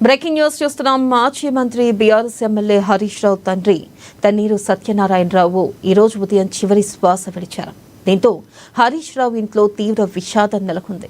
Breaking news చూస్తున్నాం. మాజీ మంత్రి బీఆర్ఎస్ ఎమ్మెల్యే హరీష్ రావు తండ్రి తన్నీరు సత్యనారాయణరావు ఈ రోజు ఉదయం చివరి శ్వాస విడిచారు. దీంతో హరీష్ రావు ఇంట్లో తీవ్ర విషాదం నెలకొంది.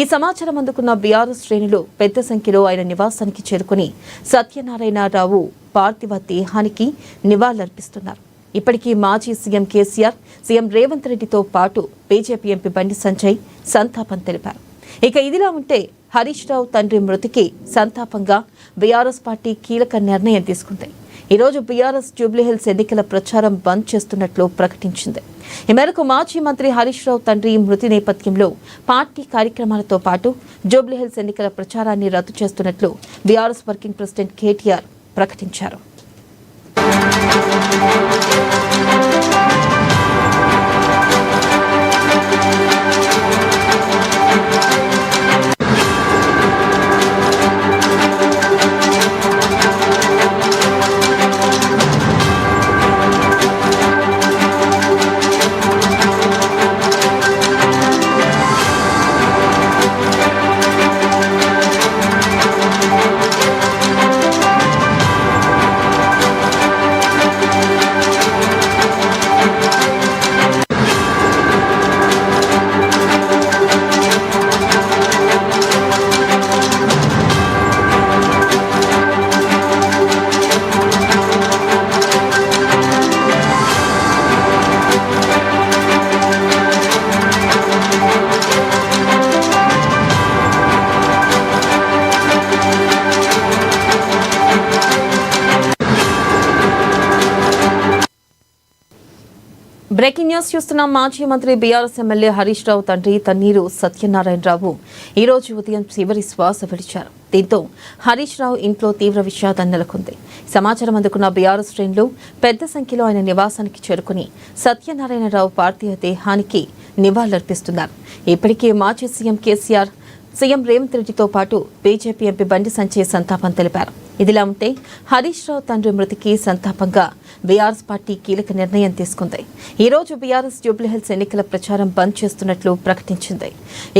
ఈ సమాచారం అందుకున్న బీఆర్ఎస్ శ్రేణులు పెద్ద సంఖ్యలో ఆయన నివాసానికి చేరుకుని సత్యనారాయణరావు పార్థివ దేహానికి నివాళులర్పిస్తున్నారు. ఇప్పటికీ మాజీ సీఎం కేసీఆర్, సీఎం రేవంత్ రెడ్డితో పాటు బీజేపీ ఎంపీ బండి సంజయ్ సంతాపం తెలిపారు. ఇక ఇదిలా ఉంటే హరీష్ రావు తండ్రి మృతికి సంతాపంగా బీఆర్ఎస్ పార్టీ కీలక నిర్ణయం తీసుకుంది. ఈరోజు బీఆర్ఎస్ జూబ్లీహిల్స్ ఎన్నికల ప్రచారం బంద్ చేస్తున్నట్లు ప్రకటించింది. ఈ మేరకు మాజీ మంత్రి హరీష్ రావు తండ్రి మృతి నేపథ్యంలో పార్టీ కార్యక్రమాలతో పాటు జూబ్లీహిల్స్ ఎన్నికల ప్రచారాన్ని రద్దు చేస్తున్నట్లు బీఆర్ఎస్ వర్కింగ్ ప్రెసిడెంట్ కేటీఆర్ ప్రకటించారు. బ్రేకింగ్ న్యూస్ చూస్తున్నాం. మాజీ మంత్రి బీఆర్ఎస్ ఎమ్మెల్యే హరీష్ రావు తండ్రి తన్నీరు సత్యనారాయణరావు ఈ రోజు ఉదయం చివరి శ్వాస విడిచారు. దీంతో హరీష్ రావు ఇంట్లో తీవ్ర విషాదం నెలకొంది. సమాచారం అందుకున్న బీఆర్ఎస్ శ్రేణులు పెద్ద సంఖ్యలో ఆయన నివాసానికి చేరుకుని సత్యనారాయణరావు పార్థివ దేహానికి నివాళులర్పిస్తున్నారు. ఇప్పటికే మాజీ సీఎం కేసీఆర్, సీఎం రేవంత్ రెడ్డితో పాటు బీజేపీ ఎంపీ బండి సంజయ్ సంతాపం తెలిపారు. ఇదిలా ఉంటే హరీష్ రావు తండ్రి మృతికి సంతాపంగా బీఆర్ఎస్ పార్టీ కీలక నిర్ణయం తీసుకుంది. ఈ రోజు బీఆర్ఎస్ జూబ్లీహిల్స్ ఎన్నికల ప్రచారం బంద్ చేస్తున్నట్లు ప్రకటించింది.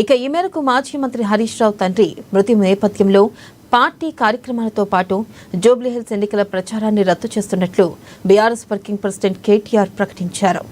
ఇక ఈ మేరకు మాజీ మంత్రి హరీష్ రావు తండ్రి మృతి నేపథ్యంలో పార్టీ కార్యక్రమాలతో పాటు జూబ్లీహిల్స్ ఎన్నికల ప్రచారాన్ని రద్దు చేస్తున్నట్లు బీఆర్ఎస్ వర్కింగ్ ప్రెసిడెంట్ కేటీఆర్ ప్రకటించారు.